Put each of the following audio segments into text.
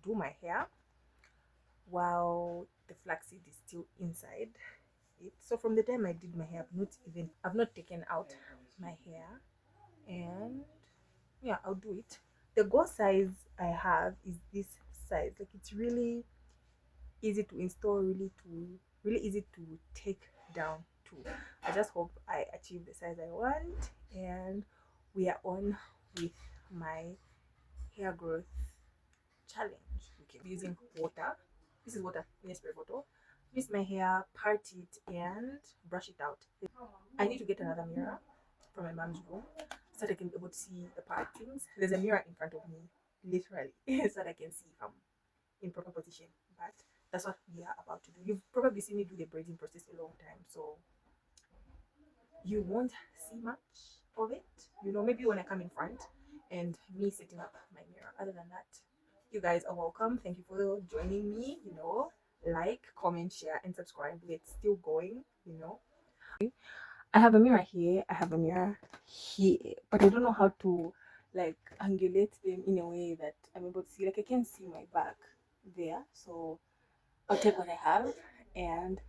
do my hair while the flaxseed is still inside it. So from the time I did my hair, I've not taken out my hair, and yeah, I'll do it. The go size I have is this size. Like, it's really easy to install, really easy to take down too. I just hope I achieve the size I want, and we are on with my hair growth challenge. Okay, using water. This is water in a spray bottle. Mist my hair, part it, and brush it out. I need to get another mirror from my mom's room so that I can be able to see the partings. There's a mirror in front of me, literally, so that I can see if I'm in proper position. But that's what we are about to do. You've probably seen me do the braiding process a long time, so you won't see much of it. Maybe when I come in front and me setting up my mirror. Other than that, you guys are welcome. Thank you for joining me. Like, comment, share, and subscribe. It's still going. I have a mirror here. I have a mirror here, but I don't know how to like angulate them in a way that I'm able to see. Like, I can see my back there, so I'll take what I have and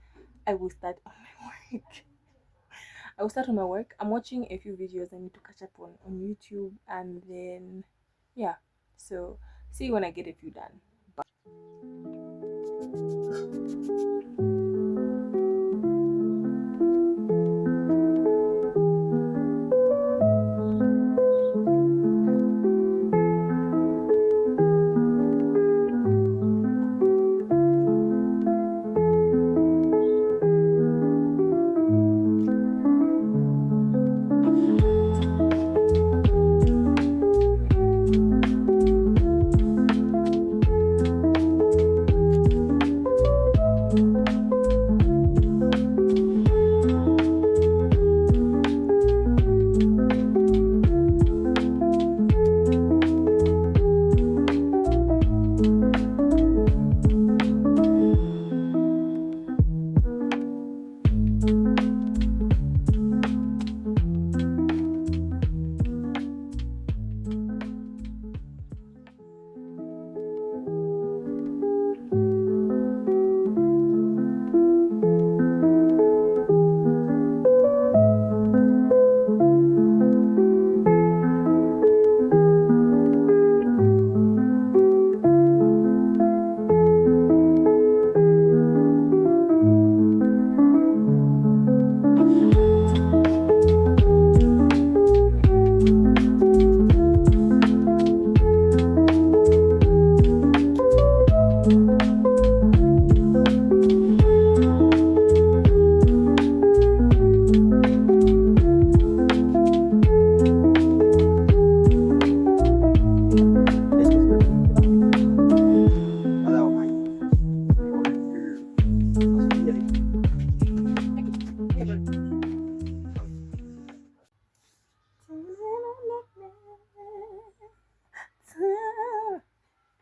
I will start on my work. I will start on my work. I'm watching a few videos I need to catch up on YouTube, and then yeah. So see you when I get a few done.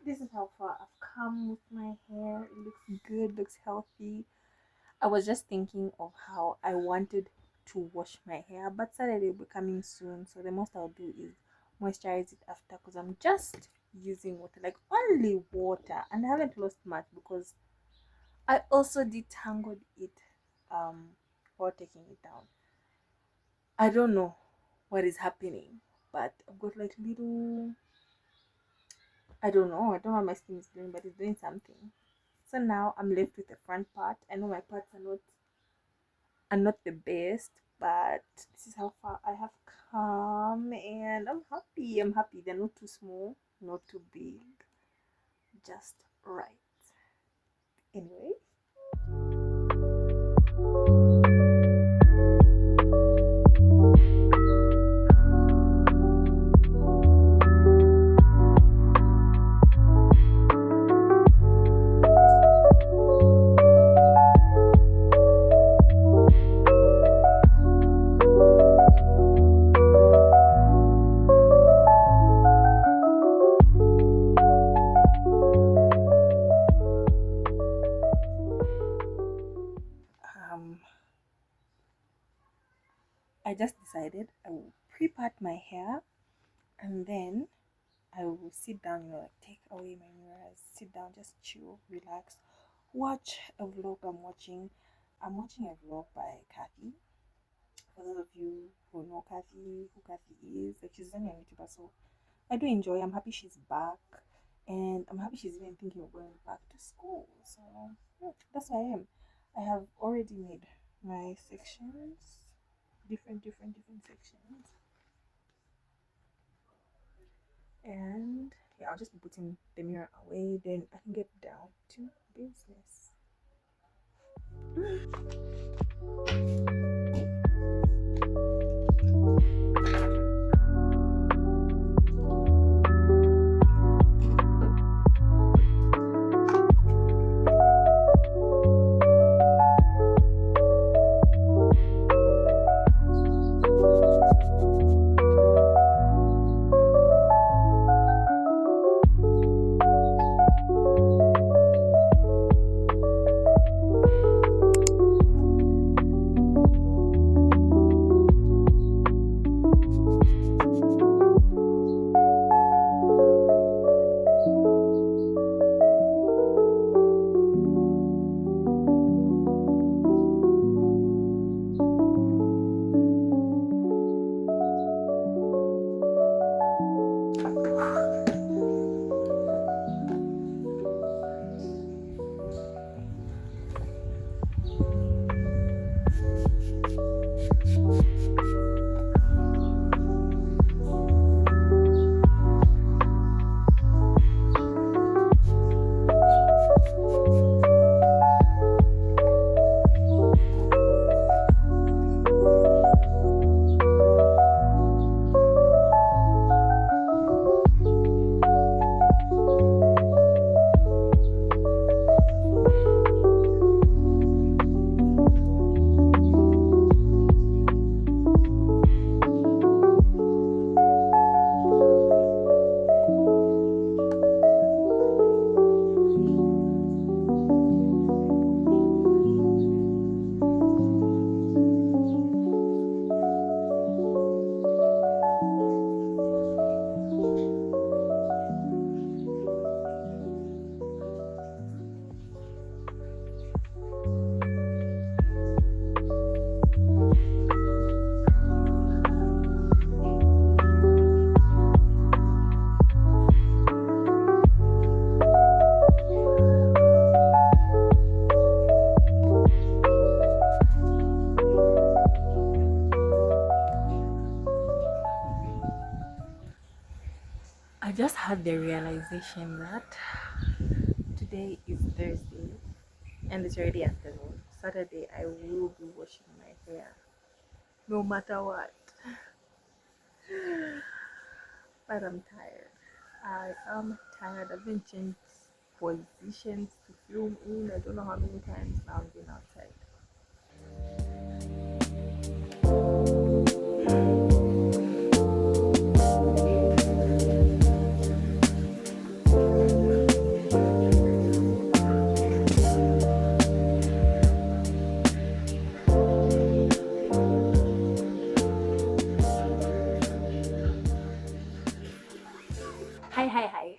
This is how far I've come with my hair. It looks good, looks healthy. I was just thinking of how I wanted to wash my hair, but Saturday will be coming soon, so the most I'll do is moisturize it after, because I'm just using water, like only water, and I haven't lost much because I also detangled it while taking it down. I don't know what is happening, but I've got like little, I don't know what my skin is doing, but it's doing something. So now I'm left with the front part. I know my parts are not the best, but this is how far I have come, and I'm happy. They're not too small, not too big, just right. Anyway. I just decided I will pre-part my hair, and then I will sit down, like take away my mirrors, sit down, just chill, relax, watch a vlog. I'm watching a vlog by Kathy. For those of you who know Kathy, who Kathy is, like she's only a YouTuber, so I do enjoy. I'm happy she's back, and I'm happy she's even thinking of going back to school. So that's who I am. I have already made my sections, different sections, and yeah, I'll just be putting the mirror away. Then I can get down to business. I just had the realization that today is Thursday and it's already afternoon. Saturday, I will be washing my hair no matter what. But I'm tired. I am tired. I've been changed positions to film in. I don't know how many times now I've been outside. Hi.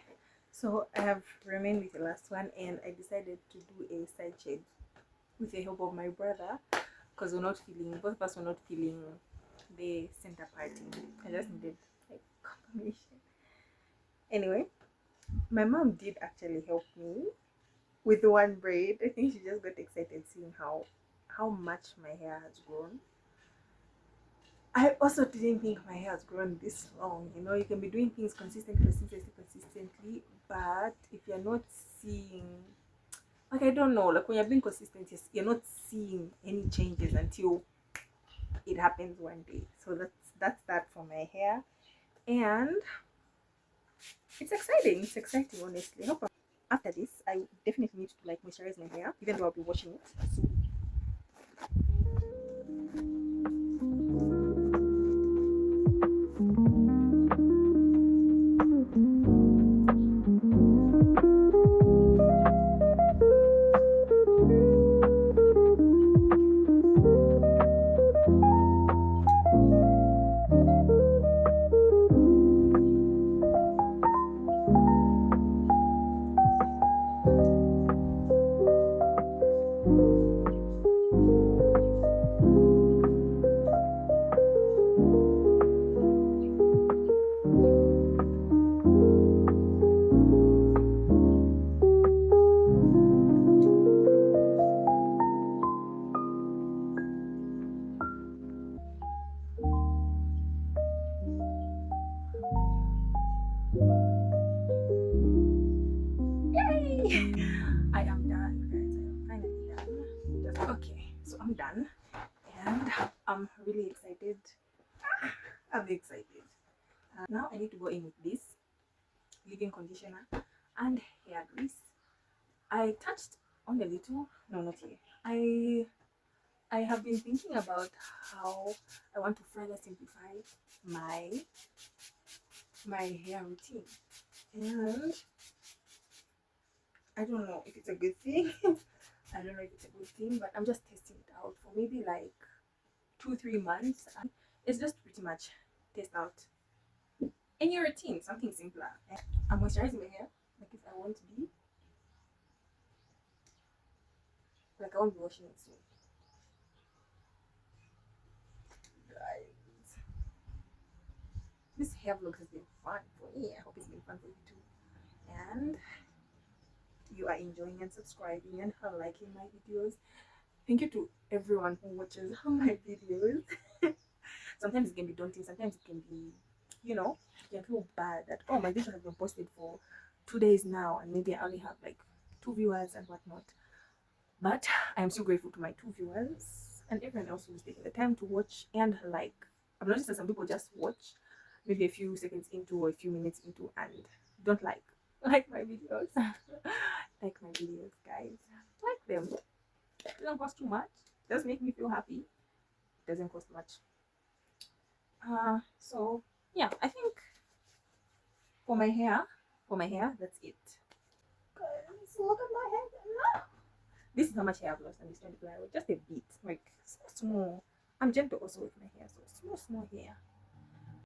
So I have remained with the last one, and I decided to do a side shade with the help of my brother because both of us were not feeling the center parting. I just needed like confirmation. Anyway, my mom did actually help me with one braid. I think she just got excited seeing how much my hair has grown. I also didn't think my hair has grown this long. You know, you can be doing things consistently, but if you're not seeing, like, I don't know, like when you're being consistent, you're not seeing any changes until it happens one day. So that's that for my hair, and it's exciting. It's exciting, honestly. After this, I definitely need to like moisturize my hair, even though I'll be washing it soon. Okay, so I'm done and I'm really excited. I'm excited. Now I need to go in with this leave-in conditioner and hair grease. I touched on a little, no, not here. I have been thinking about how I want to further simplify my hair routine, and I don't know if it's a good thing. I don't know if it's a good thing, but I'm just testing it out for maybe like 2-3 months. It's just pretty much test out any routine, something simpler. I'm moisturizing my hair like if I want to be like I won't be washing it soon. Guys, this hair vlog has been fun for me. I hope it's been fun for you too. And you are enjoying and subscribing and liking my videos. Thank you to everyone who watches my videos. Sometimes it can be daunting, sometimes it can be, you can feel bad that, oh, my video has been posted for 2 days now and maybe I only have like 2 viewers and whatnot. But I am so grateful to my 2 viewers and everyone else who's taking the time to watch and like. I've noticed that some people just watch maybe a few seconds into or a few minutes into and don't like my videos. Like my videos, guys. Like them. It doesn't cost too much. It does make me feel happy. It doesn't cost much. So yeah, I think for my hair, that's it. Guys, look at my hair. This is how much hair I've lost, and it's 24 hours. Just a bit, like small. I'm gentle also with my hair, so small hair.